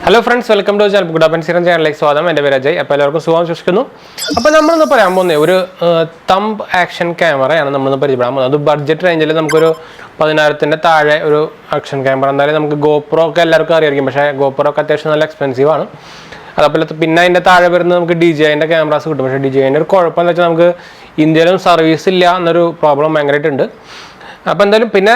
Hello friends, welcome to 𝙑𝙤𝙙𝙬𝙧 സ്വാഗതം. എൻ്റെ പേര് അജയ്. അപ്പോൾ എല്ലാവർക്കും സുഖം വിശ്വസിക്കുന്നു. അപ്പോൾ നമ്മളിന്ന് പറയാൻ പോകുന്നത് ഒരു തമ്പ് ആക്ഷൻ ക്യാമറയാണ് നമ്മളിന്ന് പരിചയപ്പെടാൻ പോകുന്നത്. അത് ബഡ്ജറ്റ് റേഞ്ചിൽ നമുക്കൊരു 10,000 താഴെ ഒരു ആക്ഷൻ ക്യാമറ. എന്തായാലും നമുക്ക് ഗോപ്രോ ഒക്കെ എല്ലാവർക്കും അറിയായിരിക്കും, പക്ഷേ ഗോപ്രോ ഒക്കെ അത്യാവശ്യം നല്ല എക്സ്പെൻസീവ് ആണ്. അതേപോലെ പിന്നെ അതിൻ്റെ താഴെ വരുന്നത് നമുക്ക് DJIൻ്റെ ക്യാമറാസ് കിട്ടും. പക്ഷേ DJIൻ്റെ ഒരു കുഴപ്പം എന്താ വെച്ചാൽ നമുക്ക് ഇന്ത്യയിലും സർവീസ് ഇല്ല എന്നൊരു പ്രോബ്ലം ഭയങ്കരമായിട്ടുണ്ട്. അപ്പോൾ എന്തായാലും പിന്നെ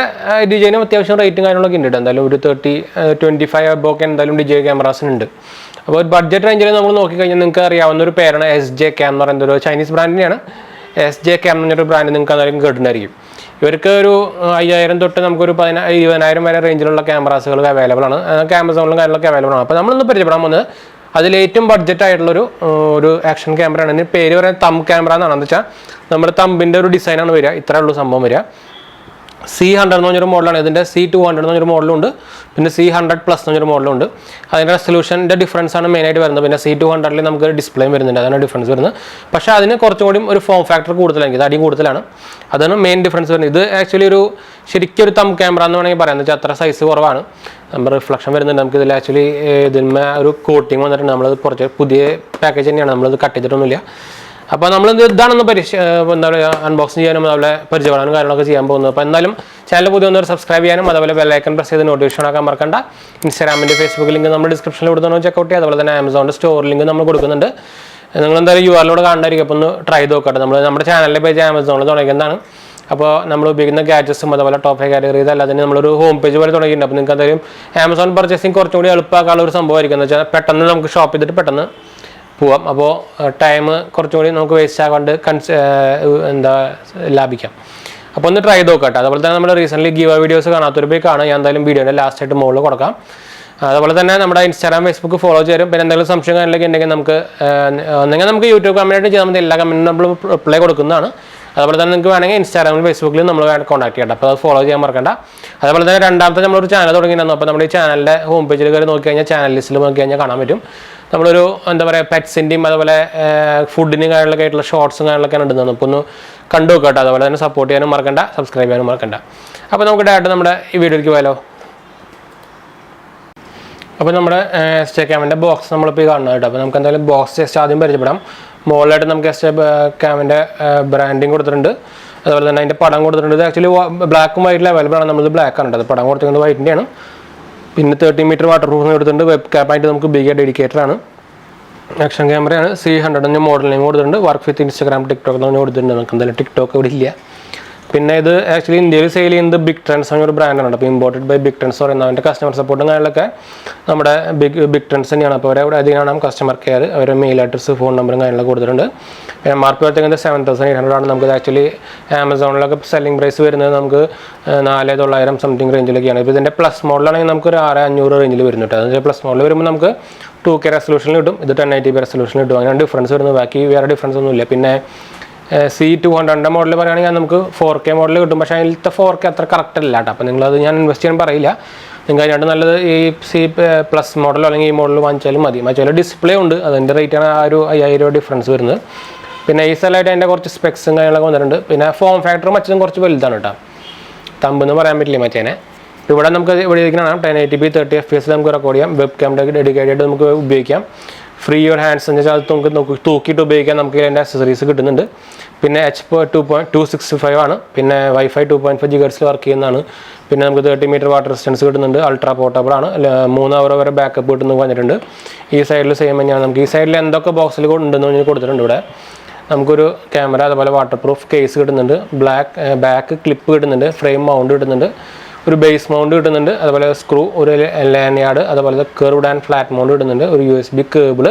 DJIന് അത്യാവശ്യം റേറ്റും കാര്യങ്ങളൊക്കെ ഉണ്ട്. എന്തായാലും ഒരു 25 അബോക്കെ എന്തായാലും DJI ക്യാമറാസിനുണ്ട്. അപ്പോൾ ഒരു ബഡ്ജറ്റ് റേഞ്ചിൽ നമ്മൾ നോക്കിക്കഴിഞ്ഞാൽ നിങ്ങൾക്ക് അറിയാവുന്ന ഒരു പേരാണ് Sjcam എന്ന് പറയുന്ന ഒരു ചൈനീസ് ബ്രാൻഡിനെയാണ്. Sjcam എന്ന് പറഞ്ഞൊരു ബ്രാൻഡ് നിങ്ങൾക്ക് എന്തായാലും കേട്ടിട്ടുണ്ടായിരിക്കും. ഇവർക്ക് ഒരു 5,000 തൊട്ട് നമുക്കൊരു 20,000 വരെ റേഞ്ചിലുള്ള ക്യാമറാസുകൾ അവൈലബിൾ ആണ്. ആമസോണിലും കാര്യങ്ങളൊക്കെ അവൈലബിൾ ആണ്. അപ്പോൾ നമ്മളൊന്ന് പരിചയപ്പെടാൻ പോകുന്നത് അതിലേറ്റവും ബഡ്ജറ്റ് ആയിട്ടുള്ളൊരു ആക്ഷൻ ക്യാമറയാണ്. ഇതിന് പേര് പറയുന്നത് തമ്പ് ക്യാമറ എന്നാണ്. എന്ന് വെച്ചാൽ നമ്മുടെ തമ്പിൻ്റെ ഒരു ഡിസൈനാണ് വരിക. ഇത്രേ ഉള്ളൂ സംഭവം വരിക. C100 എന്ന് പറഞ്ഞൊരു മോഡലാണ്. ഇതിൻ്റെ C200 എന്ന് പറഞ്ഞൊരു മോഡലുണ്ട്, പിന്നെ C100+ എന്ന് പറഞ്ഞൊരു മോഡലുണ്ട്. അതിൻ്റെ റെസൊല്യൂഷൻ്റെ ഡിഫറൻസ് ആണ് മെയിനായിട്ട് വരുന്നത്. പിന്നെ C200ൽ നമുക്ക് ഡിസ്പ്ലേ വരുന്നുണ്ട്, അതാണ് ഡിഫറൻസ് വരുന്നത്. പക്ഷേ അതിന് കുറച്ചും കൂടി ഒരു ഫോം ഫാക്ടർ കൂടുതലാണ്, ഇത് അടിയും കൂടുതലാണ്. അതാണ് മെയിൻ ഡിഫറൻസ് വരുന്നത്. ഇത് ആക്ച്വലി ശരിക്കും ഒരു തമ്പ് ക്യാമറ എന്ന് വേണമെങ്കിൽ പറയാം. എന്ന് വെച്ചാൽ അത്ര സൈസ് കുറവാണ്. നമ്മൾ റിഫ്ലക്ഷൻ വരുന്നുണ്ട്. നമുക്ക് ഇതിൽ ആക്ച്വലി ഇതിന്മേ ഒരു കോട്ടിങ് വന്നിട്ടുണ്ട്. നമ്മളത് കുറച്ച് പുതിയ പാക്കേജ് തന്നെയാണ്, നമ്മളത് കട്ട് ചെയ്തിട്ടൊന്നുമില്ല. അപ്പോൾ നമ്മൾ ഇതാണെന്ന് എന്താ പറയുക, അൺബോക്സിങ് ചെയ്യാനും അതുപോലെ പരിചയപ്പെടാനും കാര്യങ്ങളൊക്കെ ചെയ്യാൻ പോകുന്നത്. അപ്പോൾ എന്തായാലും ചാനൽ പുതിയ ഒന്നൊരു സബ്സ്ക്രൈബ് ചെയ്യാനും അതുപോലെ ബെല്ലൈക്കൺ പ്രസ് ചെയ്ത് നോട്ടിഫിക്കേഷൻ ആക്കാൻ മറക്കണ്ട. ഇൻസ്റ്റാഗ്രാമിൻ്റെ ഫേസ്ബുക്ക് ലിങ്ക് നമ്മൾ ഡിസ്ക്രിപ്ഷനിൽ കൊടുത്തു ചെക്കൗട്ട് ചെയ്യുക. അതുപോലെ തന്നെ ആമസോണിൻ്റെ സ്റ്റോർ ലിങ്ക് നമ്മൾ കൊടുക്കുന്നുണ്ട്. നിങ്ങൾ എന്തായാലും URL കാണണ്ടായിരിക്കും. അപ്പോൾ ഒന്ന് ട്രൈ ചെയ്ത് നോക്കട്ടെ. നമ്മുടെ ചാനലിൻ്റെ പേജ് ആമസോണിൽ തുടങ്ങിയതാണ്. അപ്പോൾ നമ്മൾ ഉപയോഗിക്കുന്ന ഗാഡ്ജറ്റ്സും അതുപോലെ ടോപ്പ് 5 കാറ്റഗറി ഇതല്ലാതെ നമ്മളൊരു ഹോം പേജ് പോലെ തുടങ്ങിയിട്ടുണ്ട്. അപ്പോൾ നിങ്ങൾക്ക് എന്തായാലും ആമസോൺ പർച്ചേസിങ് കുറച്ചും കൂടി എളുപ്പമാക്കാനുള്ള ഒരു സംഭവമായിരിക്കും. എന്ന് വെച്ചാൽ പെട്ടെന്ന് നമുക്ക് ഷോപ്പ് ചെയ്തിട്ട് പെട്ടെന്ന് പോവാം. അപ്പോൾ ടൈം കുറച്ചുകൂടി നമുക്ക് വേസ്റ്റ് ആകാണ്ട് ലാഭിക്കാം. അപ്പോൾ ഒന്ന് ട്രൈ ചെയ്ത് നോക്കട്ടെ. അതുപോലെ തന്നെ നമ്മൾ റീസെൻ്റ്ലി ഗീവ് വീഡിയോസ് കാണാത്തൊരു പോയി കാണാം. ഞാൻ എന്തായാലും വീഡിയോൻ്റെ ലാസ്റ്റായിട്ട് മുകളിൽ കൊടുക്കാം. അതുപോലെ തന്നെ നമ്മുടെ ഇൻസ്റ്റാഗ്രാം ഫേസ്ബുക്ക് ഫോളോ ചെയ്യും. പിന്നെ എന്തെങ്കിലും സംശയം കാര്യങ്ങളൊക്കെ ഉണ്ടെങ്കിൽ നമുക്ക് യൂട്യൂബ് കമൻറ്റായിട്ട് ചെയ്യാൻ മതി. എല്ലാ കമൻറ്റും നമ്മൾ റിപ്ലൈ കൊടുക്കുന്നതാണ്. അതുപോലെ തന്നെ നിങ്ങൾക്ക് വേണമെങ്കിൽ ഇൻസ്റ്റാഗ്രാമിലും ഫേസ്ബുക്കിലും നമ്മൾ കോൺടാക്ട് ചെയ്യണം. അപ്പോൾ അത് ഫോളോ ചെയ്യാൻ മറക്കണ്ട. അതുപോലെ തന്നെ രണ്ടാമത്തെ നമ്മളൊരു ചാനൽ തുടങ്ങിയിരുന്നു. അപ്പോൾ നമ്മുടെ ഈ ചാനലിൻ്റെ ഹോം പേജിൽ കയറി നോക്കി കഴിഞ്ഞാൽ ചാനൽ ലിസ്റ്റിൽ നോക്കി കഴിഞ്ഞാൽ കാണാൻ പറ്റും. നമ്മളൊരു എന്താ പറയുക പെറ്റ്സിൻ്റെയും അതുപോലെ ഫുഡിൻ്റെയും കാര്യങ്ങളൊക്കെ ആയിട്ടുള്ള ഷോർട്സും കാര്യങ്ങളൊക്കെയാണ് ഇടുന്നത്. അപ്പോൾ ഒന്ന് കണ്ടു നോക്കട്ടെ. അതുപോലെ തന്നെ സപ്പോർട്ട് ചെയ്യാനും മറക്കണ്ട, സബ്സ്ക്രൈബ് ചെയ്യാനും മറക്കണ്ട. അപ്പോൾ നമുക്ക് ഡയറക്റ്റ് നമ്മുടെ ഈ വീഡിയോയിലേക്ക് പോയാലോ. അപ്പോൾ നമ്മുടെ Sjcamൻ്റെ ബോക്സ് നമ്മളിപ്പോൾ കാണുന്നത് കേട്ടോ. അപ്പോൾ നമുക്ക് എന്തായാലും ബോക്സ് ജസ്റ്റ് ആദ്യം പരിചയപ്പെടാം. മുകളിലായിട്ട് നമുക്ക് Sjcamൻ്റെ ബ്രാൻഡിങ് കൊടുത്തിട്ടുണ്ട്. അതുപോലെ തന്നെ അതിൻ്റെ പടം കൊടുത്തിട്ടുണ്ട്. ഇത് ആക്ച്വലി ബ്ലാക്കും വൈറ്റിൽ അവൈലബിൾ ആണ്. നമ്മളിത് ബ്ലാക്ക് ആണ് കേട്ടോ. പടം കൊടുത്തിരിക്കുന്നത് വൈറ്റിൻ്റെയാണ്. പിന്നെ 30 മീറ്റർ വാട്ടർ പ്രൂഫ് എടുത്തിട്ടുണ്ട്. വെബ് ക്യാപ്പായിട്ട് നമുക്ക് ബിഗ് ഡെഡിക്കേറ്റർ ആണ്. ആക്ഷൻ ക്യാമറയാണ്. C100 മോഡൽ നെയിം കൊടുത്തിട്ടുണ്ട്. വർക്ക് വിത്ത് ഇൻസ്റ്റാഗ്രാം ടിക്ടോക്ക് എന്ന് പറഞ്ഞ് കൊടുത്തിട്ടുണ്ട്. നമുക്ക് എന്തായാലും ടിക്ടോക്ക് ഇവിടെ ഇല്ല. പിന്നെ ഇത് ആക്ച്വലി ഇന്ത്യയിൽ സെയിൽ ചെയ്യുന്നത് ബിഗ് ട്രെൻഡ്സ് എന്നൊരു ബ്രാൻഡാണ്. അപ്പോൾ ഇമ്പോർട്ടഡ് ബൈ ബിഗ് ട്രെൻഡ്സ് പറയുന്നത്. അതിൻ്റെ കസ്റ്റമർ സപ്പോർട്ടും കാര്യങ്ങളൊക്കെ നമ്മുടെ ബിഗ് ട്രെൻഡ്സ് തന്നെയാണ്. അപ്പോൾ അവരെ അതിനാണ് കസ്റ്റമർ കെയർ. അവരുടെ മെയിൽ അഡ്രസ്സ് ഫോൺ നമ്പറും കാര്യങ്ങളൊക്കെ കൊടുത്തിട്ടുണ്ട്. MRP വരുന്നത് 7,800 ആണ്. നമുക്ക് ആക്ച്വലി ആമസോണിലൊക്കെ സെല്ലിംഗ് പ്രൈസ് വരുന്നത് നമുക്ക് 4,900 സംതിങ് റേഞ്ചിലൊക്കെയാണ്. ഇപ്പോൾ ഇതിൻ്റെ പ്ലസ് മോഡലാണെങ്കിൽ നമുക്ക് ഒരു 6,500 റേഞ്ചിൽ വരുന്നുണ്ട്. അതിൻ്റെ പ്ലസ് മോഡൽ വരുമ്പോൾ നമുക്ക് 2K റെസൊല്യൂഷനിൽ കിട്ടും. ഇത് 1080p റെസൊല്യൂഷനിൽ കിട്ടും. അങ്ങനെയാണ് ഡിഫറൻസ് വരുന്നത്. ബാക്കി വേറെ ഡിഫറൻസ് ഒന്നുമില്ല. പിന്നെ C200 മോഡൽ പറയുകയാണെങ്കിൽ നമുക്ക് 4K മോഡൽ കിട്ടും. പക്ഷേ അതിലത്തെ 4K അത്ര കറക്റ്റ് അല്ല കേട്ടോ. അപ്പോൾ നിങ്ങളത് ഞാൻ ഇൻവെസ്റ്റ് ചെയ്യാൻ പറയില്ല. നിങ്ങൾക്ക് അതിനായിട്ട് നല്ലത് ഈ C+ മോഡലോ അല്ലെങ്കിൽ ഈ മോഡൽ വാങ്ങിച്ചാലും മതി. മറ്റേ ഡിസ്പ്ലേ ഉണ്ട്, അതിൻ്റെ റേറ്റാണ് ആ ഒരു 5,000 രൂപ ഡിഫറൻസ് വരുന്നത്. പിന്നെ ഈ സ്ഥലമായിട്ട് അതിൻ്റെ കുറച്ച് സ്പെക്സും കാര്യങ്ങളൊക്കെ വന്നിട്ടുണ്ട്. പിന്നെ ഫോം ഫാക്ടർ മറ്റതും കുറച്ച് വലുതാണ് കേട്ടോ. തമ്പെന്ന് പറയാൻ പറ്റില്ല മറ്റേനെ. ഇവിടെ നമുക്ക് ഇവിടെ ഇരിക്കുന്നതാണ് 1080p 30 FPS നമുക്ക് റെക്കോർഡ് ചെയ്യാം. വെബ് ക്യാമറ ഡെഡിക്കേറ്റഡ് നമുക്ക് ഉപയോഗിക്കാം. ഫ്രീ യുവർ ഹാൻഡ്സ് എന്ന് വെച്ചാൽ അത് നമുക്ക് തൂക്കിയിട്ട് ഉപയോഗിക്കാൻ നമുക്ക് അതിൻ്റെ അക്സസറീസ് കിട്ടുന്നുണ്ട്. പിന്നെ H.265 ആണ്. പിന്നെ Wi-Fi 2.5 GHz വർക്ക് ചെയ്യുന്നതാണ്. പിന്നെ നമുക്ക് 30 മീറ്റർ വാട്ടർ റെസിസ്റ്റൻസ് കിട്ടുന്നുണ്ട്. അൾട്രാ പോർട്ടബിൾ ആണ്. 3 അവർ വരെ ബാക്കപ്പ് കിട്ടുന്നു പറഞ്ഞിട്ടുണ്ട്. ഈ സൈഡിൽ സെയിം തന്നെയാണ്. നമുക്ക് ഈ സൈഡിൽ എന്തൊക്കെ ബോക്സിൽ ഉണ്ടെന്ന് കൊടുത്തിട്ടുണ്ട്. ഇവിടെ നമുക്കൊരു ക്യാമറ, അതുപോലെ വാട്ടർ പ്രൂഫ് കേസ് കിട്ടുന്നുണ്ട്. ബാക്ക് ക്ലിപ്പ് കിട്ടുന്നുണ്ട്. ഫ്രെയിം മൗണ്ട് കിട്ടുന്നുണ്ട്. ഒരു ബേസ് മൗണ്ട് കിട്ടുന്നുണ്ട്. അതുപോലെ സ്ക്രൂ, ഒരു ലാൻയാർഡ്, അതുപോലെ കർവ്ഡ് ആൻഡ് ഫ്ലാറ്റ് മൗണ്ട് കിട്ടുന്നുണ്ട്. ഒരു USB കേബിൾ,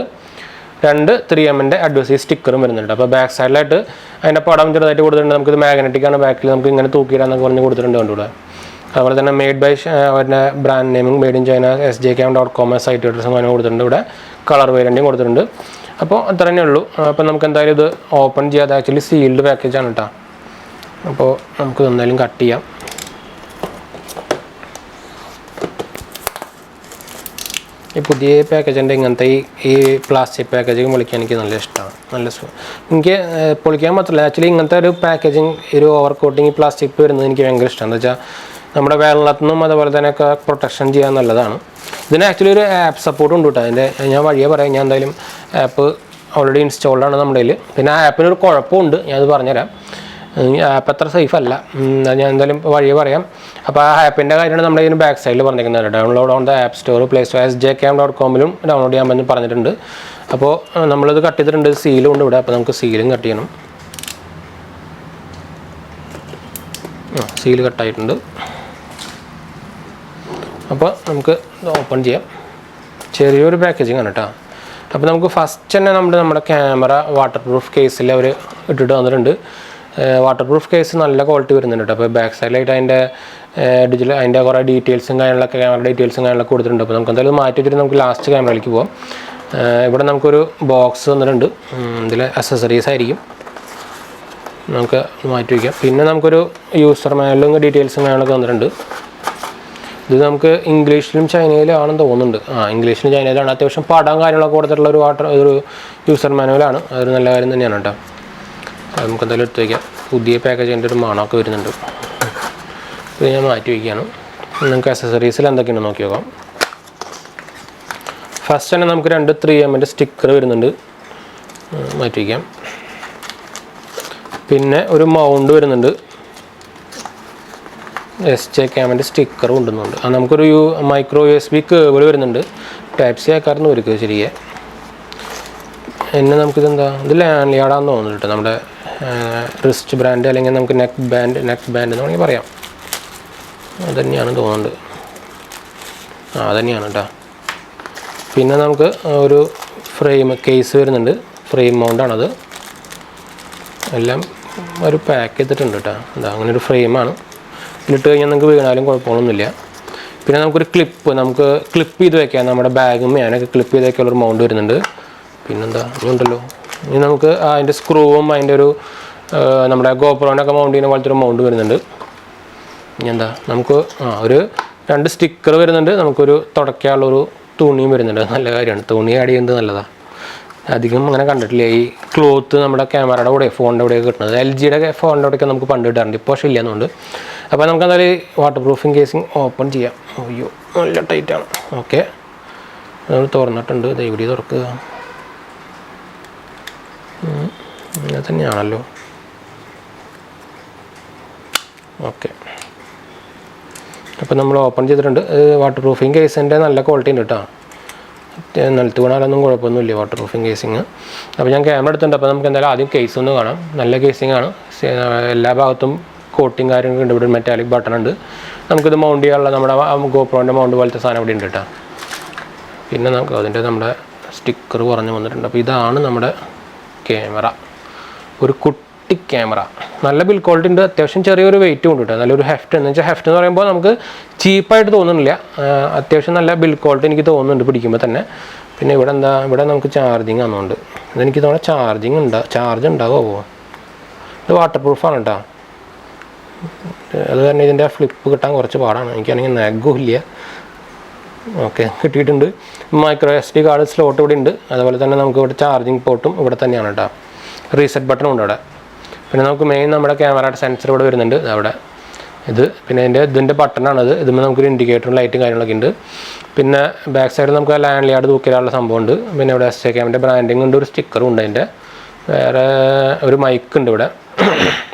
2 3mm അഡ്വസൈസ് സ്റ്റിക്കറും വരുന്നുണ്ട്. അപ്പോൾ ബാക്ക് സൈഡിലായിട്ട് അതിൻ്റെ പടം ചെറുതായിട്ട് കൊടുത്തിട്ടുണ്ട്. നമുക്കിത് മാഗ്നറ്റിക്കാണ്. ബാക്കിൽ നമുക്ക് ഇങ്ങനെ തൂക്കിയിടാന്നൊക്കെ പറഞ്ഞ് കൊടുത്തിട്ടുണ്ട് കണ്ടുകൂടെ. അതുപോലെ തന്നെ മെയ്ഡ് ബൈ അവരുടെ brand naming made in China sjcam.com site അഡ്രസ്സും അങ്ങനെ കൊടുത്തിട്ടുണ്ട്. ഇവിടെ കളർ വേരിയൻറ്റും കൊടുത്തിട്ടുണ്ട്. അപ്പോൾ അത്ര തന്നെ ഉള്ളൂ. അപ്പോൾ നമുക്ക് എന്തായാലും ഇത് ഓപ്പൺ ചെയ്യാതെ ആക്ച്വലി സീൽഡ് പാക്കേജാണ് കേട്ടോ. അപ്പോൾ നമുക്ക് എന്തായാലും കട്ട് ചെയ്യാം. ഈ പുതിയ പാക്കേജിൻ്റെ ഇങ്ങനത്തെ ഈ പ്ലാസ്റ്റിക് പാക്കേജിങ് പൊളിക്കാൻ എനിക്ക് നല്ല ഇഷ്ടമാണ്. എനിക്ക് പൊളിക്കാൻ മാത്രമല്ല, ആക്ച്വലി ഇങ്ങനത്തെ ഒരു പാക്കേജിങ് ഒരു ഓവർ കോട്ടിങ് പ്ലാസ്റ്റിക് വരുന്നത് എനിക്ക് ഭയങ്കര ഇഷ്ടമാണ്. എന്താ വെച്ചാൽ നമ്മുടെ വെള്ളത്തിൽ നിന്നും അതുപോലെ തന്നെയൊക്കെ പ്രൊട്ടക്ഷൻ ചെയ്യാൻ നല്ലതാണ്. ഇതിന് ആക്ച്വലി ഒരു ആപ്പ് സപ്പോർട്ട് ഉണ്ട് കേട്ടോ. അതിൻ്റെ ഞാൻ വഴിയെ പറയാം. ഞാൻ എന്തായാലും ആപ്പ് ഓൾറെഡി ഇൻസ്റ്റാൾഡ് ആണ് നമ്മുടെ കയ്യിൽ. പിന്നെ ആ ആപ്പിനൊരു കുഴപ്പമുണ്ട്, ഞാനത് പറഞ്ഞുതരാം. ആപ്പ് അത്ര സേഫ് അല്ല, ഞാൻ എന്തായാലും വഴിയെ പറയാം. അപ്പോൾ ആ ആപ്പിൻ്റെ കാര്യമാണ് നമ്മുടെ ഇതിന് ബാക്ക് സൈഡിൽ പറഞ്ഞിരിക്കുന്നത്. Download on the app store play store sjcam.com download ചെയ്യാമെന്ന് പറഞ്ഞിട്ടുണ്ട്. അപ്പോൾ നമ്മളിത് കട്ട് ചെയ്തിട്ടുണ്ട്, സീലും ഉണ്ട് ഇവിടെ. അപ്പോൾ നമുക്ക് സീലും കട്ട് ചെയ്യണം. സീൽ കട്ടായിട്ടുണ്ട്. അപ്പോൾ നമുക്ക് ഓപ്പൺ ചെയ്യാം. ചെറിയൊരു പാക്കേജിങ് ആണ് കേട്ടോ. അപ്പോൾ നമുക്ക് ഫസ്റ്റ് തന്നെ നമ്മുടെ ക്യാമറ വാട്ടർ പ്രൂഫ് കേസിൽ അവർ ഇട്ടിട്ട് വന്നിട്ടുണ്ട്. വാട്ടർ പ്രൂഫ് കേസ് നല്ല ക്വാളിറ്റി വരുന്നുണ്ട് കേട്ടോ. അപ്പോൾ ബാക്ക് സൈഡിലായിട്ട് അതിൻ്റെ കുറേ ഡീറ്റെയിൽസും കാര്യങ്ങളൊക്കെ, ക്യാമറ ഡീറ്റെയിൽസും കാര്യങ്ങളൊക്കെ കൊടുത്തിട്ടുണ്ട്. അപ്പോൾ നമുക്ക് എന്തായാലും മാറ്റി വെച്ചിട്ട് നമുക്ക് ലാസ്റ്റ് ക്യാമറയിലേക്ക് പോകാം. ഇവിടെ നമുക്കൊരു ബോക്സ് വന്നിട്ടുണ്ട്. ഇതിൽ അക്സസറീസ് ആയിരിക്കും, നമുക്ക് മാറ്റി വയ്ക്കാം. പിന്നെ നമുക്കൊരു യൂസർ മാനുവലും ഡീറ്റെയിൽസും കാര്യങ്ങളൊക്കെ വന്നിട്ടുണ്ട്. ഇത് നമുക്ക് ഇംഗ്ലീഷിലും ചൈനയിലാണെന്ന് തോന്നുന്നുണ്ട്. ഇംഗ്ലീഷിലും ചൈനയിലാണ്. അത്യാവശ്യം പടം കാര്യങ്ങളൊക്കെ കൊടുത്തിട്ടുള്ള ഒരു യൂസർ മാനുവലാണ്. അതൊരു നല്ല കാര്യം തന്നെയാണ് കേട്ടോ. അത് നമുക്ക് എന്തായാലും എടുത്ത് വയ്ക്കാം. പുതിയ പാക്കേജിൻ്റെ ഒരു മണമൊക്കെ വരുന്നുണ്ട്. ഇത് ഞാൻ മാറ്റി വയ്ക്കുകയാണ്. നമുക്ക് അക്സസറീസിൽ എന്തൊക്കെയാണ് നോക്കി നോക്കാം. ഫസ്റ്റ് തന്നെ നമുക്ക് 2 3mm സ്റ്റിക്കർ വരുന്നുണ്ട്, മാറ്റി വയ്ക്കാം. പിന്നെ ഒരു മൗണ്ട് വരുന്നുണ്ട്, Sjcam സ്റ്റിക്കറും ഉണ്ടെന്നുണ്ട്. നമുക്കൊരു മൈക്രോ USB കേബിൾ വരുന്നുണ്ട്. ടൈപ്പ് സി ആക്കാറുണ്ട് ഒരുക്കുക ശരിയെ. പിന്നെ നമുക്കിതെന്താ, ഇത് ലാൻലിയാടാന്ന് തോന്നുന്നു കേട്ടോ. നമ്മുടെ റിസ്റ്റ് ബ്രാൻഡ് അല്ലെങ്കിൽ നമുക്ക് നെക്ക് ബാൻഡ് എന്ന് വേണമെങ്കിൽ പറയാം. അതുതന്നെയാണ് തോന്നുന്നുണ്ട്. അതുതന്നെയാണ് കേട്ടോ. പിന്നെ നമുക്ക് ഒരു ഫ്രെയിം കേസ് വരുന്നുണ്ട്, ഫ്രെയിം മൗണ്ടാണത്. എല്ലാം ഒരു പാക്ക് ചെയ്തിട്ടുണ്ട് കേട്ടോ. അങ്ങനെ ഒരു ഫ്രെയിമാണ്. ഇതിലിട്ട് കഴിഞ്ഞാൽ നമുക്ക് വീണാലും കുഴപ്പമൊന്നുമില്ല. പിന്നെ നമുക്കൊരു നമുക്ക് ക്ലിപ്പ് ചെയ്ത് വയ്ക്കാം. നമ്മുടെ ബാഗും ഞാനൊക്കെ ക്ലിപ്പ് ചെയ്ത് വയ്ക്കാനുള്ളൊരു മൗണ്ട് വരുന്നുണ്ട്. പിന്നെന്താ ഇതുണ്ടല്ലോ, ഇനി നമുക്ക് അതിൻ്റെ സ്ക്രൂവും അതിൻ്റെ ഒരു നമ്മുടെ ഗോപ്രോനൊക്കെ മൗണ്ട് ചെയ്യുന്ന പോലത്തെ ഒരു മൗണ്ട് വരുന്നുണ്ട്. ഇനി എന്താ, നമുക്ക് ഒരു 2 സ്റ്റിക്കർ വരുന്നുണ്ട്. നമുക്കൊരു തുടയ്ക്കാനുള്ളൊരു തുണിയും വരുന്നുണ്ട്. നല്ല കാര്യമാണ്, തുണി ആഡ് ചെയ്യുന്നത് നല്ലതാണ്. അധികം അങ്ങനെ കണ്ടിട്ടില്ല ഈ ക്ലോത്ത് നമ്മുടെ ക്യാമറയുടെ കൂടെ ഫോണിൻ്റെ കൂടെയൊക്കെ കിട്ടുന്നത്. LGയുടെ ഫോണിൻ്റെ കൂടെയൊക്കെ നമുക്ക് പണ്ട് കിട്ടാറുണ്ട്, ഇപ്പോൾ പക്ഷേ ഇല്ലയെന്നുണ്ട്. അപ്പോൾ നമുക്ക് എന്തായാലും വാട്ടർ പ്രൂഫിങ് കേസിങ് ഓപ്പൺ ചെയ്യാം. അയ്യോ നല്ല ടൈറ്റാണ്. ഓക്കെ, നമ്മൾ തുറന്നിട്ടുണ്ട്. ഇവിടെ തുറക്കുക. അങ്ങനെ തന്നെയാണല്ലോ. ഓക്കെ, അപ്പോൾ നമ്മൾ ഓപ്പൺ ചെയ്തിട്ടുണ്ട്. വാട്ടർ പ്രൂഫിങ് കേസിൻ്റെ നല്ല ക്വാളിറ്റി ഉണ്ട് കേട്ടോ. നിലത്ത് വീണാലൊന്നും കുഴപ്പമൊന്നുമില്ല വാട്ടർ പ്രൂഫിങ് കേസിങ്. അപ്പോൾ ഞാൻ ക്യാമറ എടുത്തിട്ടുണ്ട്. അപ്പോൾ നമുക്ക് എന്തായാലും ആദ്യം കേസ് ഒന്ന് കാണാം. നല്ല കേസിങ് ആണ്. എല്ലാ ഭാഗത്തും കോട്ടിങ് കാര്യങ്ങളൊക്കെ ഉണ്ട്. ഇവിടെ മെറ്റാലിക് ബട്ടൺ ഉണ്ട്. നമുക്കിത് മൗണ്ട് ചെയ്യാനുള്ള നമ്മുടെ ഗോപ്രോൻ്റെ മൗണ്ട് പോലത്തെ സാധനം ഇവിടെ ഉണ്ട് കേട്ടോ. പിന്നെ നമുക്ക് നമ്മുടെ സ്റ്റിക്കർ കുറഞ്ഞ് വന്നിട്ടുണ്ട്. അപ്പോൾ ഇതാണ് നമ്മുടെ ക്യാമറ. ഒരു കുട്ടി ക്യാമറ, നല്ല ബിൽഡ് ക്വാളിറ്റി ഉണ്ട്. അത്യാവശ്യം ചെറിയൊരു വെയിറ്റും ഉണ്ട് കേട്ടോ. നല്ലൊരു ഹെഫ്റ്റ് എന്ന് വെച്ചാൽ ഹെഫ്റ്റ് എന്ന് പറയുമ്പോൾ നമുക്ക് ചീപ്പായിട്ട് തോന്നുന്നില്ല. അത്യാവശ്യം നല്ല ബിൽഡ് ക്വാളിറ്റി എനിക്ക് തോന്നുന്നുണ്ട് പിടിക്കുമ്പോൾ തന്നെ. പിന്നെ ഇവിടെ നമുക്ക് ചാർജിങ് ആണെന്നുണ്ട്. ഇതെനിക്ക് തോന്നുന്നു ചാർജ് ഉണ്ടാവുമോ. ഇത് വാട്ടർ പ്രൂഫാണ് കേട്ടോ. അത് തന്നെ ഇതിൻ്റെ ഫ്ലിപ്പ് കിട്ടാൻ കുറച്ച് പാടാണ്. എനിക്കാണെങ്കിൽ നെഗും ഇല്ല. ഓക്കെ, കിട്ടിയിട്ടുണ്ട്. മൈക്രോ SD കാർഡ് സ്ലോട്ട് ഇവിടെ ഉണ്ട്. അതുപോലെ തന്നെ നമുക്ക് ഇവിടെ ചാർജിങ് പോർട്ടും ഇവിടെ തന്നെയാണ് കേട്ടോ. റീസെറ്റ് ബട്ടണും ഉണ്ട് അവിടെ. പിന്നെ നമുക്ക് മെയിൻ നമ്മുടെ ക്യാമറയുടെ സെൻസർ ഇവിടെ വരുന്നുണ്ട് അവിടെ. പിന്നെ ഇതിൻ്റെ ബട്ടണാണത്. ഇതുമ്പോൾ നമുക്കൊരു ഇൻഡിക്കേറ്ററും ലൈറ്റും കാര്യങ്ങളൊക്കെ ഉണ്ട്. പിന്നെ ബാക്ക് സൈഡിൽ നമുക്ക് ലാൻഡ് യാർഡ് തൂക്കിടാനുള്ള സംഭവമുണ്ട്. പിന്നെ ഇവിടെ Sjcamൻ്റെ ബ്രാൻഡിങ് ഉണ്ട്. ഒരു സ്റ്റിക്കറും ഉണ്ട്. അതിൻ്റെ വേറെ ഒരു മൈക്ക് ഉണ്ട് ഇവിടെ.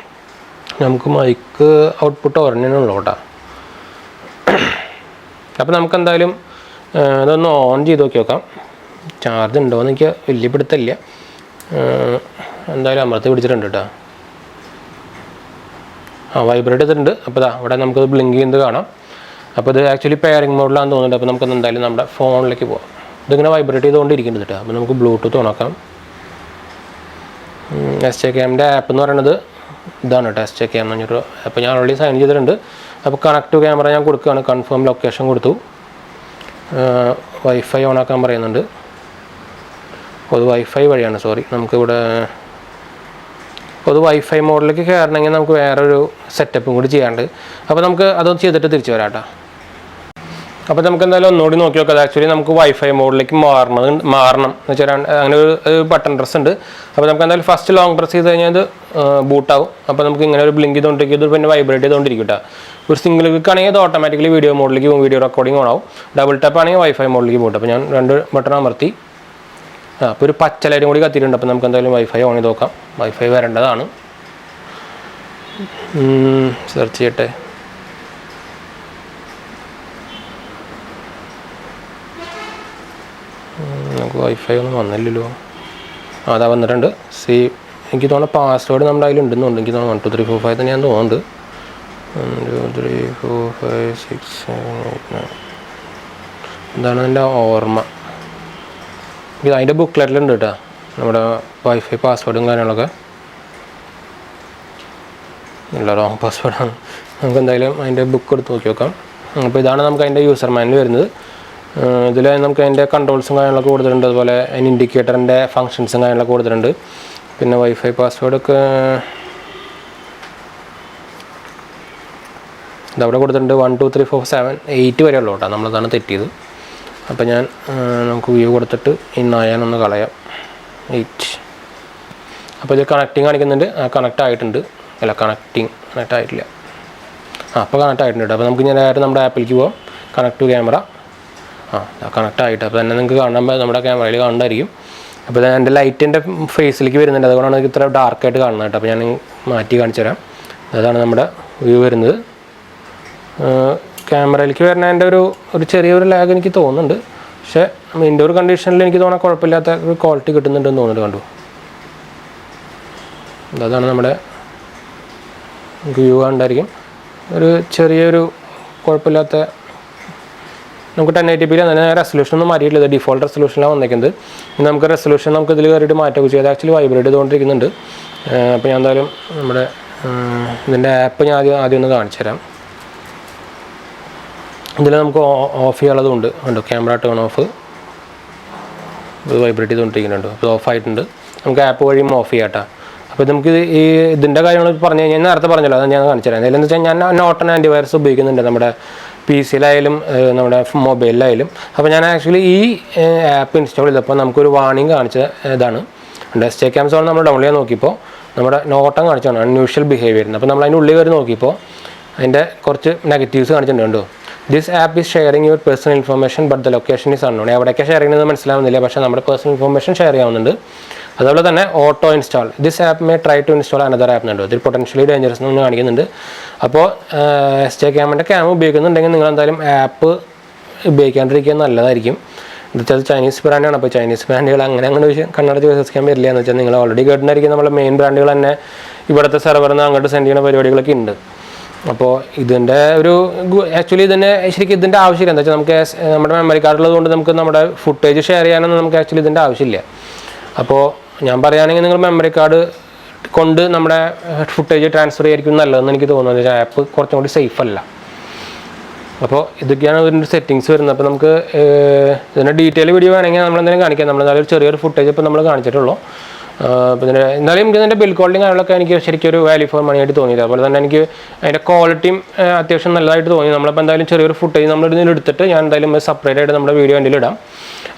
നമുക്ക് മൈക്ക് ഔട്ട്പുട്ട് ഒരെണ്ണുള്ളൂ കേട്ടോ. അപ്പോൾ നമുക്ക് എന്തായാലും ഇതൊന്ന് ഓൺ ചെയ്ത് നോക്കാം. ചാർജ് ഉണ്ടോയെന്ന് എനിക്ക് വലിയ പിടുത്തമില്ല. എന്തായാലും അമർത്തി പിടിച്ചിട്ടുണ്ട് കേട്ടോ. വൈബ്രേറ്റ് ചെയ്തിട്ടുണ്ട്. അപ്പോൾ ഇവിടെ നമുക്കത് ബ്ലിങ്ക് ചെയ്യുന്നത് കാണാം. അപ്പോൾ ഇത് ആക്ച്വലി പെയറിംഗ് മോഡിലാണെന്ന് തോന്നുന്നുണ്ട്. അപ്പോൾ നമുക്ക് എന്തായാലും നമ്മുടെ ഫോണിലേക്ക് പോകാം. ഇതിങ്ങനെ വൈബ്രേറ്റ് ചെയ്തുകൊണ്ടിരിക്കുന്നുണ്ട് കേട്ടോ. അപ്പോൾ നമുക്ക് ബ്ലൂടൂത്ത് ഓണാക്കാം. Sjcamൻ്റെ ആപ്പ് എന്ന് പറയുന്നത് ഇതാണ് കേട്ടോ. Sjcam എന്ന് പറഞ്ഞൊരു അപ്പോൾ ഞാൻ ഓൾറെഡി സൈൻ ചെയ്തിട്ടുണ്ട്. അപ്പോൾ കണക്ട് ടു ക്യാമറ ഞാൻ കൊടുക്കുകയാണ്. കൺഫേം ലൊക്കേഷൻ കൊടുത്തു. വൈഫൈ ഓണാക്കാൻ പറയുന്നുണ്ട്. അപ്പോൾ അത് വൈഫൈ വഴിയാണ്. നമുക്കിവിടെ അപ്പോൾ അത് വൈഫൈ മോഡിലേക്ക് കയറണമെങ്കിൽ നമുക്ക് വേറൊരു സെറ്റപ്പും കൂടി ചെയ്യാണ്ട്. അപ്പോൾ നമുക്ക് അതൊന്ന് ചെയ്തിട്ട് തിരിച്ചു വരാം കേട്ടോ. അപ്പോൾ നമുക്ക് എന്തായാലും ഒന്നുകൂടി നോക്കി നോക്കാം. ആക്ച്വലി നമുക്ക് വൈഫൈ മോഡിലേക്ക് മാറണം എന്ന് വെച്ചാൽ അങ്ങനെ ഒരു ബട്ടൺ പ്രസ് ഉണ്ട്. അപ്പോൾ നമുക്ക് എന്തായാലും ഫസ്റ്റ് ലോങ് പ്രസ് ചെയ്ത് കഴിഞ്ഞാൽ അത് ബൂട്ടാവും. അപ്പോൾ നമുക്ക് ഇങ്ങനെ ഒരു ബ്ലിങ്ക് ചെയ്തുകൊണ്ടിരിക്കും, ഇത് പിന്നെ വൈബ്രേറ്റ് ചെയ്തുകൊണ്ടിരിക്കും കേട്ടോ. ഒരു സിംഗിൾ ക്ലിക്ക് ആണെങ്കിൽ അത് ഓട്ടോമാറ്റിക്കലി വീഡിയോ മോഡിലേക്ക് വീഡിയോ റെക്കോർഡിംഗ് ഓൺ ആവും. ഡബിൾ ടാപ്പ് ആണെങ്കിൽ വൈഫൈ മോഡിലേക്ക് പോകട്ടെ. അപ്പോൾ ഞാൻ 2 ബട്ടൺ അമർത്തി. അപ്പോൾ ഒരു പച്ച ലൈറ്റും കൂടി കത്തിയിട്ടുണ്ട്. അപ്പോൾ നമുക്ക് എന്തായാലും വൈഫൈ ഓൺ ചെയ്ത് നോക്കാം. വൈഫൈ വരേണ്ടതാണ്. സെർച്ച് ചെയ്യട്ടെ. നമുക്ക് വൈഫൈ ഒന്നും വന്നില്ലല്ലോ. അതാ വന്നിട്ടുണ്ട്. എനിക്ക് തോന്നുന്നു പാസ്വേഡ് നമ്മുടെ അതിലുണ്ടെന്നുണ്ട്. എനിക്ക് തോന്നുന്നു 1 2 3 4 5 തന്നെ ഞാൻ തോന്നുന്നുണ്ട്. 1 2 3 4 5 6 7 8 9 എന്താണ് എൻ്റെ ഓർമ്മ. ഇത് അതിൻ്റെ ബുക്ക്ലെറ്റിലുണ്ട് കേട്ടോ, നമ്മുടെ വൈഫൈ പാസ്വേഡും കാര്യങ്ങളൊക്കെ. ഇല്ല, റോങ് പാസ്വേഡാണ്. നമുക്ക് എന്തായാലും അതിൻ്റെ ബുക്ക് എടുത്ത് നോക്കി നോക്കാം. അപ്പോൾ ഇതാണ് നമുക്ക് അതിൻ്റെ യൂസർ മാനുവൽ വരുന്നത്. ഇതിൽ നമുക്ക് അതിൻ്റെ കൺട്രോൾസും കാര്യങ്ങളൊക്കെ കൊടുത്തിട്ടുണ്ട്. അതുപോലെ അതിന് ഇൻഡിക്കേറ്ററിൻ്റെ ഫങ്ഷൻസും കാര്യങ്ങളൊക്കെ കൊടുത്തിട്ടുണ്ട്. പിന്നെ വൈഫൈ പാസ്വേഡൊക്കെ ഇതവിടെ കൊടുത്തിട്ടുണ്ട്. 1 2 3 4 7 8 വരെ ഉള്ളൂ കേട്ടോ, നമ്മളതാണ് തെറ്റിയത്. അപ്പോൾ ഞാൻ നമുക്ക് വ്യൂ കൊടുത്തിട്ട് ഇന്നായാലൊന്ന് കളയാം. 8. അപ്പോൾ ഇത് കണക്റ്റിങ് കാണിക്കുന്നുണ്ട്. കണക്റ്റ് ആയിട്ടുണ്ട്. അല്ല, കണക്റ്റ് ആയിട്ടില്ല. അപ്പോൾ കണക്റ്റ് ആയിട്ടുണ്ട്. അപ്പോൾ നമുക്ക് നേരെ നമ്മുടെ ആപ്പിലേക്ക് പോകാം. Connect to camera. കണക്റ്റ് ആയിട്ട് അപ്പോൾ തന്നെ നിങ്ങൾക്ക് കാണുമ്പോൾ നമ്മുടെ ക്യാമറയിൽ കാണുന്നതായിരിക്കും. അപ്പോൾ എൻ്റെ ലൈറ്റിൻ്റെ ഫേസിലേക്ക് വരുന്നുണ്ട്, അതുകൊണ്ടാണ് എനിക്ക് ഇത്ര ഡാർക്കായിട്ട് കാണുന്നത് കേട്ടോ. അപ്പോൾ ഞാൻ മാറ്റി കാണിച്ചു തരാം. അതാണ് നമ്മുടെ വ്യൂ വരുന്നത്. ക്യാമറയിലേക്ക് വരുന്നതിൻ്റെ ഒരു ചെറിയൊരു ലാഗ് എനിക്ക് തോന്നുന്നുണ്ട്. പക്ഷേ ഇൻഡോർ കണ്ടീഷനിൽ എനിക്ക് തോന്നാൻ കുഴപ്പമില്ലാത്ത ഒരു ക്വാളിറ്റി കിട്ടുന്നുണ്ടെന്ന് തോന്നുന്നുണ്ട്. കണ്ടു, അതാണ് നമ്മുടെ വ്യൂ കണ്ടായിരിക്കും. ഒരു ചെറിയൊരു കുഴപ്പമില്ലാത്ത, നമുക്ക് 1080p തന്നെ റെസൊല്യൂഷൻ ഒന്നും മാറ്റിയിട്ടില്ല. ഇത് ഡിഫോൾട്ട് റെസൊല്യൂഷനിലാണ് വന്നിരിക്കുന്നത്. നമുക്ക് റെസൊല്യൂഷൻ നമുക്ക് ഇതിൽ കയറിയിട്ട് മാറ്റമൊക്കെ ചെയ്ത് ആക്ച്വലി വൈബ്രേറ്റ് ചെയ്തുകൊണ്ടിരിക്കുന്നുണ്ട്. അപ്പോൾ ഞാൻ എന്തായാലും നമ്മുടെ ഇതിൻ്റെ ആപ്പ് ഞാൻ ആദ്യം ഒന്ന് കാണിച്ചു തരാം. ഇതിൽ നമുക്ക് ഓഫ് ചെയ്യാനുള്ളതുണ്ട്. കണ്ടോ, ക്യാമറ ടേൺ ഓഫ്, ഇത് വൈബ്രേറ്റ് ചെയ്തുകൊണ്ടിരിക്കുന്നുണ്ട്. അപ്പോൾ ഓഫ് ആയിട്ടുണ്ട്. നമുക്ക് ആപ്പ് വഴിയും ഓഫ് ചെയ്യാം കേട്ടോ. അപ്പോൾ നമുക്ക് ഈ ഇതിൻ്റെ കാര്യങ്ങൾ പറഞ്ഞു കഴിഞ്ഞാൽ നേരത്തെ പറഞ്ഞല്ലോ, അത് ഞാൻ കാണിച്ചു തരാം. എന്തായാലും വെച്ചാൽ ഞാൻ നോട്ടൺ ആൻറ്റിവൈറസ് ഉപയോഗിക്കുന്നുണ്ട് നമ്മുടെ PC-യിലായാലും നമ്മുടെ മൊബൈലിലായാലും. അപ്പോൾ ഞാൻ ആക്ച്വലി ഈ ആപ്പ് ഇൻസ്റ്റാൾ ചെയ്തപ്പോൾ നമുക്കൊരു വാർണിംഗ് കാണിച്ച ഇതാണ്. Sjcam C100 നമ്മൾ ഡൗൺലോഡ് ചെയ്യാൻ നോക്കിയപ്പോൾ നമ്മുടെ നോട്ടം കാണിച്ചാണ് അൺയൂഷ്വൽ ബിഹേവിയർ. അപ്പോൾ നമ്മൾ അതിൻ്റെ ഉള്ളിൽ കയറി നോക്കിയപ്പോൾ അതിൻ്റെ കുറച്ച് നെഗറ്റീവ്സ് കാണിച്ചിട്ടുണ്ടോ. This app is sharing your personal information but the location is unknown. എവിടെയൊക്കെ ഷെയർ ചെയ്യുന്നത് മനസ്സിലാവുന്നില്ല, പക്ഷേ നമ്മുടെ പേഴ്സണൽ ഇൻഫർമേഷൻ ഷെയർ ചെയ്യാവുന്നുണ്ട്. അതുപോലെ തന്നെ auto install, this app may try to install another app എന്നുണ്ട്. ഇതിൽ പൊട്ടൻഷ്യലി ഡേഞ്ചറസ് എന്ന് കാണിക്കുന്നുണ്ട്. അപ്പോൾ Sjcamൻ്റെ ക്യാമറ ഉപയോഗിക്കുന്നുണ്ടെങ്കിൽ നിങ്ങൾ എന്തായാലും ആപ്പ് ഉപയോഗിക്കാണ്ടിരിക്കുക നല്ലതായിരിക്കും. എന്നുവെച്ചാൽ ചൈനീസ് ബ്രാൻഡാണ്. അപ്പോൾ ചൈനീസ് ബ്രാൻഡുകൾ അങ്ങനെ കണ്ണടച്ച് വിശ്വസിക്കാൻ വരില്ല. എന്ന് വെച്ചാൽ നിങ്ങൾ ഓൾറെഡി കേട്ടിട്ടുണ്ടായിരിക്കും, നമ്മുടെ മെയിൻ ബ്രാൻഡുകൾ തന്നെ ഇവിടുത്തെ സെർവറിൽ നിന്ന് അങ്ങോട്ട് സെൻഡ് ചെയ്യുന്ന പരിപാടികളൊക്കെ ഉണ്ട്. അപ്പോൾ ഇതിൻ്റെ ആക്ച്വലി ഇതിൻ്റെ ശരിക്കും ഇതിൻ്റെ ആവശ്യമില്ല. എന്താ വെച്ചാൽ നമുക്ക് നമ്മുടെ മെമ്മറി കാർഡുള്ളത് കൊണ്ട് നമുക്ക് നമ്മുടെ ഫുട്ടേജ് ഷെയർ ചെയ്യാനൊന്നും നമുക്ക് ആക്ച്വലി ഇതിൻ്റെ ആവശ്യമില്ല. അപ്പോൾ ഞാൻ പറയുകയാണെങ്കിൽ നിങ്ങൾ മെമ്മറി കാർഡ് കൊണ്ട് നമ്മുടെ ഫുട്ടേജ് ട്രാൻസ്ഫർ ചെയ്യായിരിക്കും നല്ലതെന്ന് എനിക്ക് തോന്നുന്നത്. ആപ്പ് കുറച്ചും കൂടി സേഫ് അല്ല. അപ്പോൾ ഇതൊക്കെയാണ് ഇതിൻ്റെ സെറ്റിങ്സ് വരുന്നത്. അപ്പോൾ നമുക്ക് ഇതിൻ്റെ ഡീറ്റെയിൽ വീഡിയോ വേണമെങ്കിൽ നമ്മളെന്തെങ്കിലും കാണിക്കാം. നമ്മളെന്തായാലും ചെറിയൊരു ഫുട്ടേജ് ഇപ്പോൾ നമ്മൾ കാണിച്ചിട്ടുള്ളൂ. അപ്പോൾ ഇതിൻ്റെ എന്നാലും എനിക്ക് ഇതിൻ്റെ ബിൽ ക്വാളിറ്റിയും കാര്യങ്ങളൊക്കെ എനിക്ക് ശരിക്കും ഒരു വാല്യൂ ഫോർ മണി ആയിട്ട് തോന്നിയത്. അതുപോലെ തന്നെ എനിക്ക് അതിൻ്റെ ക്വാളിറ്റിയും അത്യാവശ്യം നല്ലതായിട്ട് തോന്നി. നമ്മളിപ്പോൾ എന്തായാലും ചെറിയൊരു ഫുട്ടേജ് നമ്മൾ ഇതിൽ എടുത്തിട്ട് ഞാൻ എന്തായാലും സെപ്പറേറ്റ് ആയിട്ട് നമ്മുടെ വീഡിയോ എൻ്റെ ഇടാം.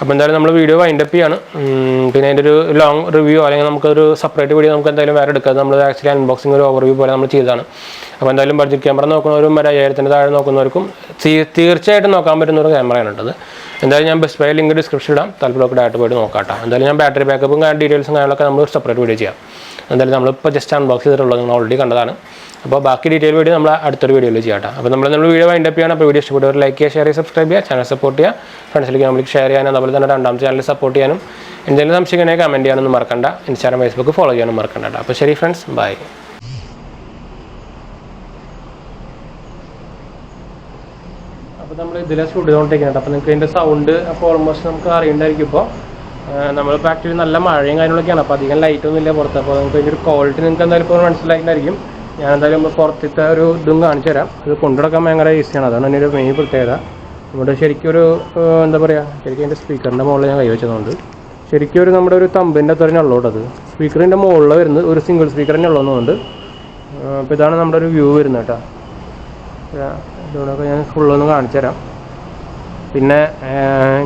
അപ്പോൾ എന്തായാലും നമ്മൾ വീഡിയോ വൈൻഡപ്പ് ചെയ്യാണ്. പിന്നെ അതിൻ്റെ ഒരു ലോങ് റിവ്യൂ അല്ലെങ്കിൽ നമുക്കൊരു സെപ്പറേറ്റ് വീഡിയോ നമുക്ക് എന്തായാലും വേറെ എടുക്കാം. നമ്മൾ ആക്ച്വലി അൺബോക്സിംഗ് ഒരു ഓവർവ്യൂ പോലെ നമ്മൾ ചെയ്തതാണ്. അപ്പോൾ എന്തായാലും ബഡ്ജറ്റ് ക്യാമറ നോക്കുന്നവരും 5000 താഴെ നോക്കുന്നവർക്കും തീർച്ചയായിട്ടും നോക്കാൻ പറ്റുന്ന ഒരു ക്യാമറയാണ് ഉള്ളത്. എന്തായാലും ഞാൻ ബെസ്റ്റ് ബൈ ലിങ്ക് ഡിസ്ക്രിപ്ഷൻ ഇടാം. താല്പര്യമൊക്കെ ഡയറക്റ്റ് പോയിട്ട് നോക്കാം. എന്തായാലും ഞാൻ ബാറ്ററി ബാക്കപ്പും ഡീറ്റെയിൽസും കാര്യങ്ങളൊക്കെ നമ്മൾ സെപ്പറേറ്റ് വീഡിയോ ചെയ്യാം. എന്തായാലും നമ്മളിപ്പോൾ ജസ്റ്റ് അൺബോക്സ് ചെയ്തിട്ടുള്ളത് നിങ്ങൾ ഓൾറെഡി കണ്ടതാണ്. അപ്പോൾ ബാക്കി ഡീറ്റെയിൽ വീഡിയോ നമ്മൾ അടുത്തൊരു വീഡിയോയിൽ ചെയ്യാം. അപ്പോൾ നമ്മൾ വീഡിയോ വൈൻഡപ്പ് ചെയ്യണം. അപ്പോൾ വീഡിയോ ഇഷ്ടപ്പെട്ടവർ ലൈക്ക് ചെയ്യുക, ഷെയർ ചെയ്യുക, സബ്സ്ക്രൈബ് ചെയ്യുക, ചാനൽ സപ്പോർട്ട് ചെയ്യുക, ഫ്രണ്ട്സിലേക്ക് നമ്മൾക്ക് ഷെയർ ചെയ്യാനും അതുപോലെ തന്നെ രണ്ടാമത്തെ ചാനൽ സപ്പോർട്ട് ചെയ്യാനും എന്തെങ്കിലും സംശയങ്ങൾ കമൻറ്റ് ചെയ്യാനൊന്നും മറക്കണ്ട. ഇൻസ്റ്റാഗ്രാം ഫേസ്ബുക്ക് ഫോളോ ചെയ്യാനും മറക്കണ്ട. അപ്പോൾ ശരി ഫ്രണ്ട്സ്, ബൈ. അപ്പോൾ നമ്മൾ ഇതിലെ ഷൂട്ട് ചെയ്തുകൊണ്ടിരിക്കുന്നുണ്ട്. അപ്പോൾ നിങ്ങൾക്ക് ഇതിൻ്റെ സൗണ്ട് അപ്പോൾ ഓൾമോസ്റ്റ് നമുക്ക് അറിയണ്ടായിരിക്കും. ഇപ്പോൾ നമ്മളിപ്പോൾ ആക്ച്വലി നല്ല മഴയും കാര്യങ്ങളൊക്കെയാണ്. അപ്പോൾ അധികം ലൈറ്റൊന്നും ഇല്ല പുറത്ത്. അപ്പോൾ നമുക്ക് ഇതിൻ്റെ ഒരു ക്വാളിറ്റി നിങ്ങൾക്ക് എന്തായാലും ഇപ്പോൾ മനസ്സിലായിട്ടുണ്ടായിരിക്കും. ഞാൻ എന്തായാലും പുറത്തത്തെ ഒരു ഇതും കാണിച്ചു തരാം. ഇത് കൊണ്ടുനടക്കാൻ ഭയങ്കര ഈസിയാണ്. അതാണ് എൻ്റെ ഒരു മെയിൻ പ്രത്യേകത. നമ്മുടെ ശരിക്കും ഒരു എന്താ പറയുക, ശരിക്കും എൻ്റെ സ്പീക്കറിൻ്റെ മുകളിൽ ഞാൻ കൈവച്ചതുകൊണ്ട് ശരിക്കും ഒരു നമ്മുടെ ഒരു തമ്പിൻ്റെ അത്ര തന്നെ ഉള്ളൂ. അത് സ്പീക്കറിൻ്റെ മുകളിൽ വരുന്നത് ഒരു സിംഗിൾ സ്പീക്കർ തന്നെ ഉള്ളതെന്നുണ്ട്. അപ്പോൾ ഇതാണ് നമ്മുടെ ഒരു വ്യൂ വരുന്നത് കേട്ടോ. ഇതുകൊണ്ടൊക്കെ ഞാൻ ഫുള്ളൊന്ന് കാണിച്ചു തരാം. പിന്നെ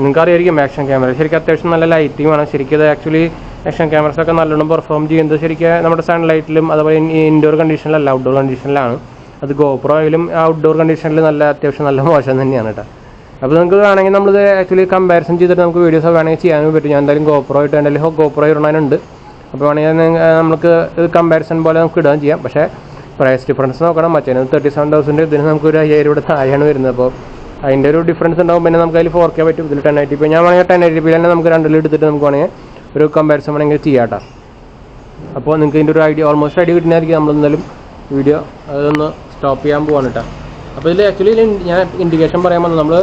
നിങ്ങൾക്കറിയായിരിക്കും ആക്ഷൻ ക്യാമറ ശരിക്കും അത്യാവശ്യം നല്ല ലൈറ്റിംഗ് വേണം. ശരിക്കും ഇത് ആക്ച്വലി ആക്ഷൻ ക്യാമറസൊക്കെ നല്ലോണം പെർഫോം ചെയ്യുന്നത് ശരിക്കും നമ്മുടെ സൺലൈറ്റിലും അതുപോലെ ഇൻഡോർ കണ്ടീഷനിലല്ല ഔട്ട്ഡോർ കണ്ടീഷനിലാണ്. അത് ഗോപ്രോ ആയാലും ഔട്ട്ഡോർ കണ്ടീഷനിൽ അത്യാവശ്യം നല്ല മോശം തന്നെയാണ് കേട്ടോ. അപ്പോൾ നിങ്ങൾക്ക് വേണമെങ്കിൽ നമ്മളിത് ആക്ച്വലി കമ്പാരിസൺ ചെയ്തിട്ട് നമുക്ക് വീഡിയോസ് വേണമെങ്കിൽ ചെയ്യാനും പറ്റും. ഞാൻ എന്തായാലും ഗോപ്രോ ആയിട്ട് എന്തായാലും ഗോപ്രോ ഇടാനുണ്ട്. അപ്പോൾ വേണമെങ്കിൽ നമുക്ക് കമ്പാരിസൺ പോലെ നമുക്ക് ഇടാൻ ചെയ്യാം. പക്ഷേ പ്രൈസ് ഡിഫറൻസ് നോക്കണം. മറ്റേ 37,000 ഇതിന് നമുക്ക് ഒരു 5,000 ഇവിടെ താഴെയാണ് വരുന്നത്. അപ്പോൾ അതിൻ്റെ ഒരു ഡിഫറൻസ് ഉണ്ടാവും. പിന്നെ നമുക്ക് അതിൽ 4K പറ്റും, ഇതിൽ 1080p. ഞാൻ വേണമെങ്കിൽ 1080p തന്നെ നമുക്ക് രണ്ടിലും എടുത്തിട്ട് നമുക്ക് വേണമെങ്കിൽ ഒരു കമ്പാരിസൺ വേണമെങ്കിൽ ചെയ്യാം കേട്ടോ. അപ്പോൾ നിങ്ങൾക്ക് ഇതിൻ്റെ ഒരു ഐഡിയ ഓൾമോസ്റ്റ് ഐഡിയ കിട്ടുന്നതായിരിക്കും. നമ്മളെന്തായാലും വീഡിയോ അതൊന്ന് സ്റ്റോപ്പ് ചെയ്യാൻ പോവാണ് കേട്ടോ. അപ്പോൾ ഇതിൽ ആക്ച്വലി ഞാൻ ഇൻഡിക്കേഷൻ പറയാൻ വന്നത് നമ്മൾ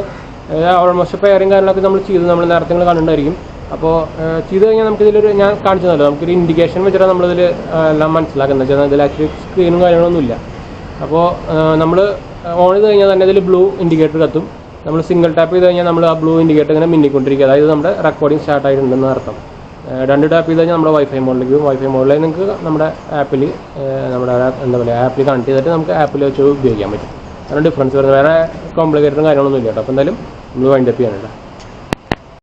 ഓൾമോസ്റ്റ് പെയറിങ് കാര്യങ്ങളൊക്കെ നമ്മൾ ചെയ്ത് നമ്മൾ നേരത്തെ നിങ്ങൾ കണ്ടിട്ടുണ്ടായിരിക്കും. അപ്പോൾ ചെയ്ത് കഴിഞ്ഞാൽ നമുക്കിതിലൊരു ഞാൻ കാണിച്ചു തന്നല്ലോ, നമുക്കൊരു ഇൻഡിക്കേഷൻ വെച്ചിട്ടാണ് നമ്മളിതിൽ എല്ലാം മനസ്സിലാക്കുന്നത്. വെച്ചാൽ ഇതിൽ ആക്ച്വലി സ്ക്രീനും കാര്യങ്ങളൊന്നുമില്ല. അപ്പോൾ നമ്മൾ ഓൺ ചെയ്ത് കഴിഞ്ഞാൽ തന്നെ ഇതിൽ ബ്ലൂ ഇൻഡിക്കേറ്റർ കത്തും. നമ്മൾ സിംഗിൾ ടാപ്പ് ചെയ്ത് കഴിഞ്ഞാൽ നമ്മൾ ആ ബ്ലൂ ഇൻഡിക്കേറ്റർ ഇങ്ങനെ മിന്നിക്കൊണ്ടിരിക്കുക. അതായത് നമ്മുടെ റെക്കോർഡിംഗ് സ്റ്റാർട്ട് ആയിട്ടുണ്ടെന്ന് അർത്ഥം. 2 ടാപ്പ് ചെയ്ത് കഴിഞ്ഞാൽ നമ്മുടെ വൈഫൈ മോഡിലേക്ക് പോകും. വൈഫൈ മോഡിലേക്ക് നിങ്ങൾക്ക് നമ്മുടെ ആപ്പിൽ നമ്മുടെ എന്താ പറയുക ആപ്പിൽ കണക്ട് ചെയ്തിട്ട് നമുക്ക് ആപ്പിൽ വെച്ച് ഉപയോഗിക്കാൻ പറ്റും. അതിന് ഡിഫറൻസ് വരുന്നത്. വേറെ കോംപ്ലിക്കേറ്റഡും കാര്യങ്ങളൊന്നും ഇല്ല കേട്ടോ. അപ്പോൾ എന്തായാലും നമ്മൾ വൈൻഡപ്പ് ചെയ്യാനുണ്ട്.